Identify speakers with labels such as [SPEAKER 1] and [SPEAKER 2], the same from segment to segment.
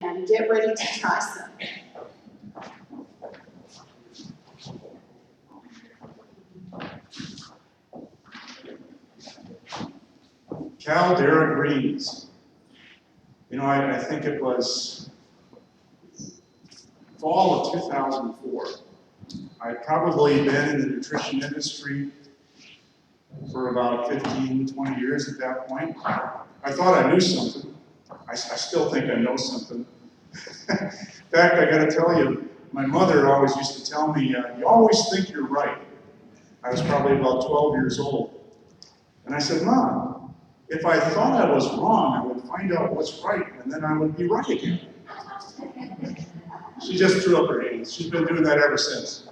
[SPEAKER 1] and get ready to try some.
[SPEAKER 2] Caldera Greens. You know, I think it was fall of 2004. I'd probably been in the nutrition industry for about 15, 20 years at that point. I thought I knew something. I still think I know something. In fact, I gotta tell you, my mother always used to tell me, you always think you're right. I was probably about 12 years old. And I said, Mom, if I thought I was wrong, I would find out what's right, and then I would be right again. She just threw up her hands. She's been doing that ever since.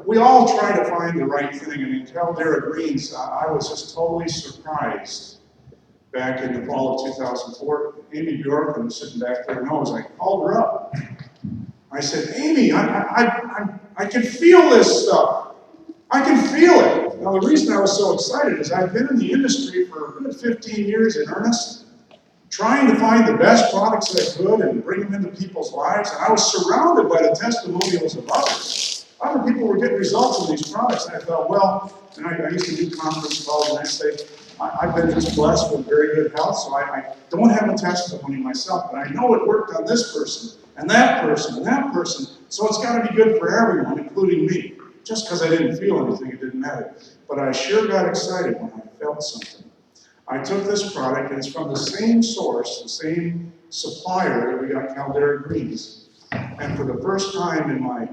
[SPEAKER 2] We all try to find the right thing, and in Caldera Greens, I was just totally surprised back in the fall of 2004. Amy Bjorken was sitting back there, and I called her up. I said, Amy, I can feel this stuff. I can feel it. Now, the reason I was so excited is I've been in the industry for a good 15 years in earnest, trying to find the best products that I could and bring them into people's lives, and I was surrounded by the testimonials of others. Other people were getting results in these products, and I thought, well, and I used to do conference calls, and I'd say, I've been just blessed with very good health, so I don't have a testimony myself, but I know it worked on this person, and that person, and that person, so it's got to be good for everyone, including me. Just because I didn't feel anything, it didn't matter. But I sure got excited when I felt something. I took this product, and it's from the same source, the same supplier that we got Caldera Greens. And for the first time in my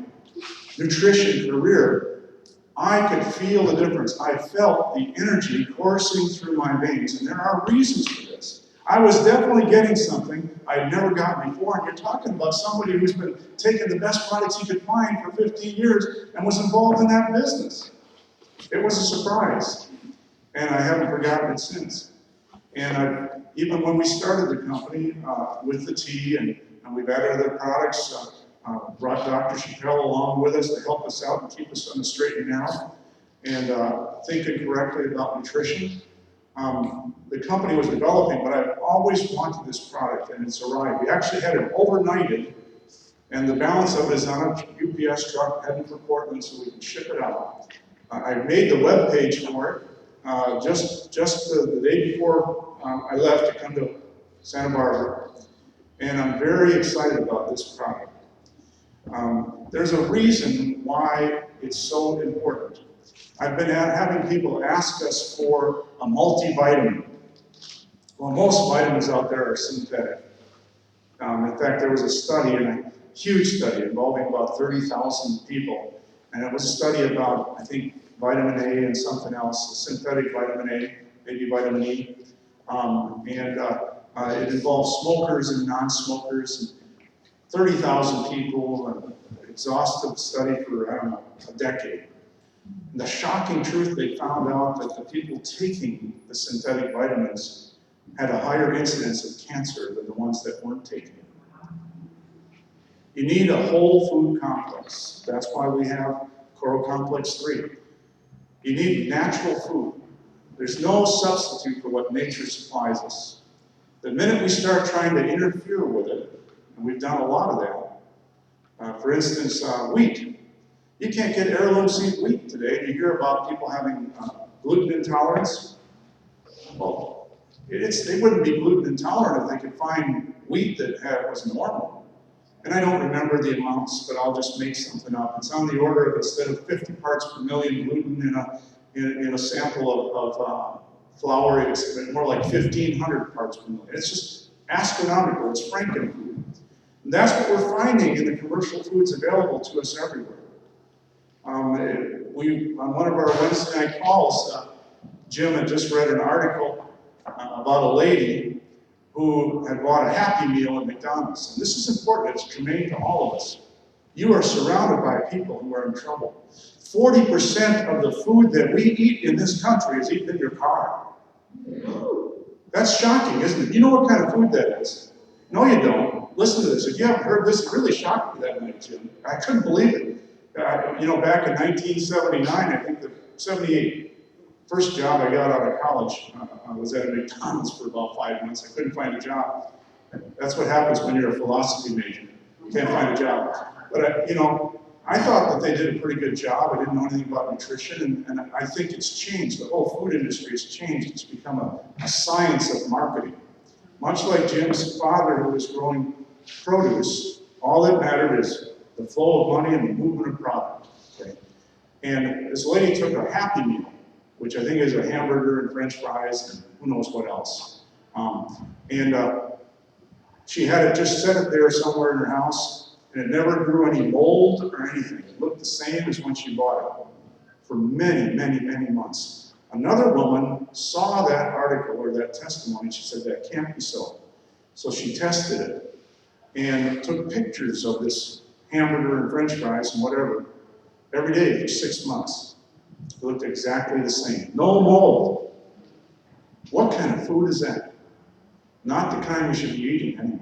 [SPEAKER 2] nutrition career, I could feel the difference. I felt the energy coursing through my veins, and there are reasons for this. I was definitely getting something I'd never gotten before, and you're talking about somebody who's been taking the best products he could find for 15 years and was involved in that business. It was a surprise, and I haven't forgotten it since. And even when we started the company with the tea, and we've added other products, brought Dr. Chappelle along with us to help us out and keep us on the straight and narrow, and thinking correctly about nutrition. The company was developing, but I've always wanted this product, and it's arrived. We actually had it overnighted, and the balance of it is on a UPS truck heading for Portland so we can ship it out. I made the web page for it just the day before I left to come to Santa Barbara, and I'm very excited about this product. There's a reason why it's so important. I've been having people ask us for a multivitamin. Well, most vitamins out there are synthetic. In fact, there was a study, a huge study involving about 30,000 people, and it was a study about, I think, vitamin A and something else, synthetic vitamin A, maybe vitamin E, it involved smokers and non-smokers, 30,000 people, an exhaustive study for, I don't know, a decade. And the shocking truth, they found out that the people taking the synthetic vitamins had a higher incidence of cancer than the ones that weren't taking it. You need a whole food complex. That's why we have Coral Complex 3. You need natural food. There's no substitute for what nature supplies us. The minute we start trying to interfere with it, and we've done a lot of that, for instance, wheat. You can't get heirloom seed wheat today. You hear about people having gluten intolerance. Well, they wouldn't be gluten intolerant if they could find wheat that was normal. And I don't remember the amounts, but I'll just make something up. It's on the order of, instead of 50 parts per million gluten in a sample of flour, it's more like 1,500 parts per million. It's just astronomical. It's frankenfood. And that's what we're finding in the commercial foods available to us everywhere. On one of our Wednesday night calls, Jim had just read an article about a lady who had bought a Happy Meal at McDonald's. And this is important, it's germane to all of us. You are surrounded by people who are in trouble. 40% of the food that we eat in this country is eaten in your car. That's shocking, isn't it? You know what kind of food that is? No, you don't. Listen to this. If you haven't heard this, it really shocked me that night, Jim. I couldn't believe it. Back in 1979, I think 78, first job I got out of college, I was at a McDonald's for about 5 months. I couldn't find a job. That's what happens when you're a philosophy major. You can't find a job. But, I thought that they did a pretty good job. I didn't know anything about nutrition, and I think it's changed. The whole food industry has changed. It's become a science of marketing. Much like Jim's father, who was growing produce, all that mattered is the flow of money and the movement of product. Okay? And this lady took a Happy Meal, which I think is a hamburger and French fries and who knows what else. She had it just set it there somewhere in her house, and it never grew any mold or anything. It looked the same as when she bought it for many, many, many months. Another woman saw that article or that testimony. She said, that can't be so. So she tested it and took pictures of this hamburger and French fries and whatever every day for 6 months. It looked exactly the same. No mold. What kind of food is that? Not the kind we should be eating anyway.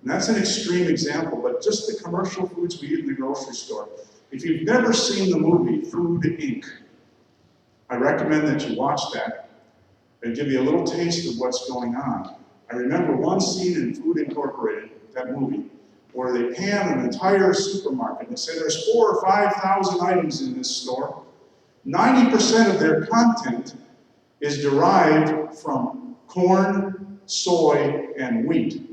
[SPEAKER 2] And that's an extreme example, but just the commercial foods we eat in the grocery store. If you've never seen the movie Food, Inc., I recommend that you watch that and give you a little taste of what's going on. I remember one scene in Food Incorporated, that movie, where they pan an entire supermarket. They say there's 4,000 or 5,000 items in this store. 90% of their content is derived from corn, soy, and wheat.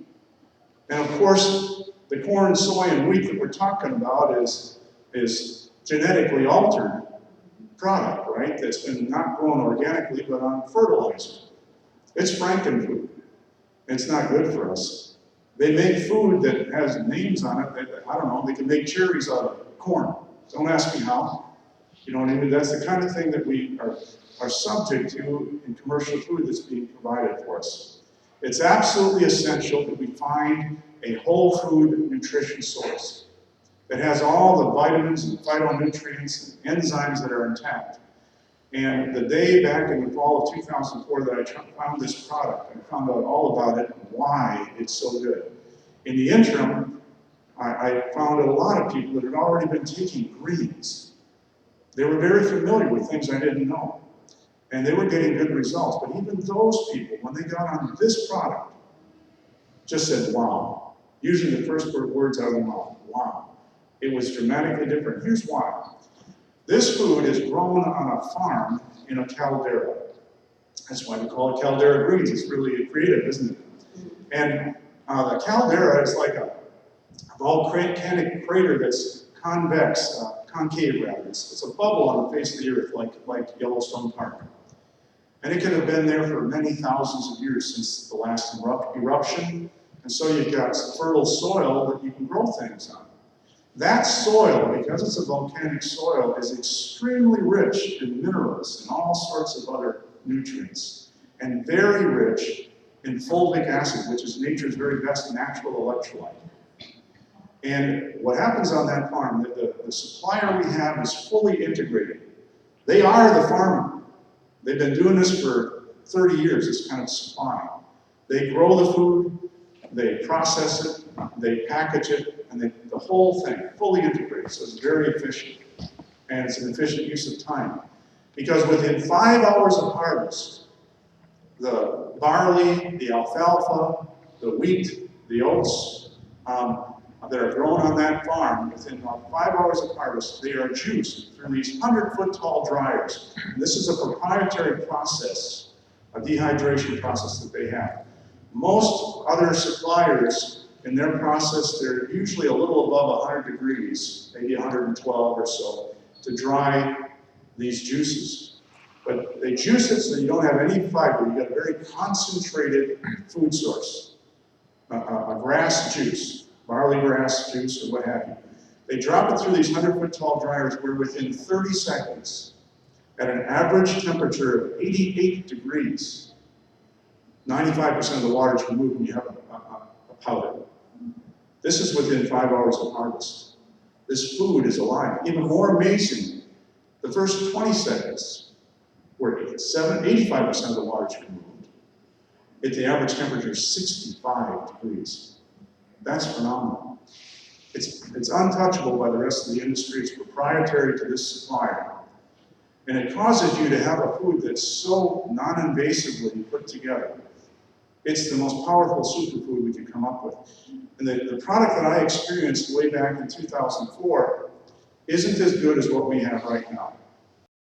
[SPEAKER 2] And of course, the corn, soy, and wheat that we're talking about is genetically altered product, right? That's been not grown organically, but on fertilizer. It's frankenfood. It's not good for us. They make food that has names on it that, I don't know, they can make cherries out of corn. Don't ask me how. You know what I mean? That's the kind of thing that we are subject to in commercial food that's being provided for us. It's absolutely essential that we find a whole food nutrition source that has all the vitamins and phytonutrients and enzymes that are intact. And the day back in the fall of 2004 that I found this product, I found out all about it and why it's so good. In the interim, I found a lot of people that had already been taking greens. They were very familiar with things I didn't know. And they were getting good results. But even those people, when they got on this product, just said, wow. Usually the first words out of their mouth, wow. It was dramatically different. Here's why. This food is grown on a farm in a caldera. That's why we call it caldera greens. It's really creative, isn't it? And the caldera is like a volcanic crater that's convex, concave rather. It's a bubble on the face of the earth like Yellowstone Park. And it could have been there for many thousands of years since the last eruption. And so you've got fertile soil that you can grow things on. That soil, because it's a volcanic soil, is extremely rich in minerals and all sorts of other nutrients, and very rich in fulvic acid, which is nature's very best natural electrolyte. And what happens on that farm, the supplier we have is fully integrated. They are the farmer. They've been doing this for 30 years, this kind of supply. They grow the food, they process it, they package it, and the whole thing, fully integrated, so it's very efficient. And it's an efficient use of time. Because within 5 hours of harvest, the barley, the alfalfa, the wheat, the oats that are grown on that farm, within about 5 hours of harvest, they are juiced through these 100-foot tall dryers. And this is a proprietary process, a dehydration process that they have. Most other suppliers, in their process, they're usually a little above 100 degrees, maybe 112 or so, to dry these juices. But they juice it so you don't have any fiber. You get a very concentrated food source, a grass juice, barley grass juice or what have you. They drop it through these 100-foot tall dryers where within 30 seconds, at an average temperature of 88 degrees, 95% of the water is removed and you have a powder. This is within 5 hours of harvest. This food is alive. Even more amazing, the first 20 seconds, where 85% of the water is removed, at the average temperature 65 degrees. That's phenomenal. It's untouchable by the rest of the industry. It's proprietary to this supplier. And it causes you to have a food that's so non-invasively put together It's the most powerful superfood we could come up with. And the product that I experienced way back in 2004 isn't as good as what we have right now.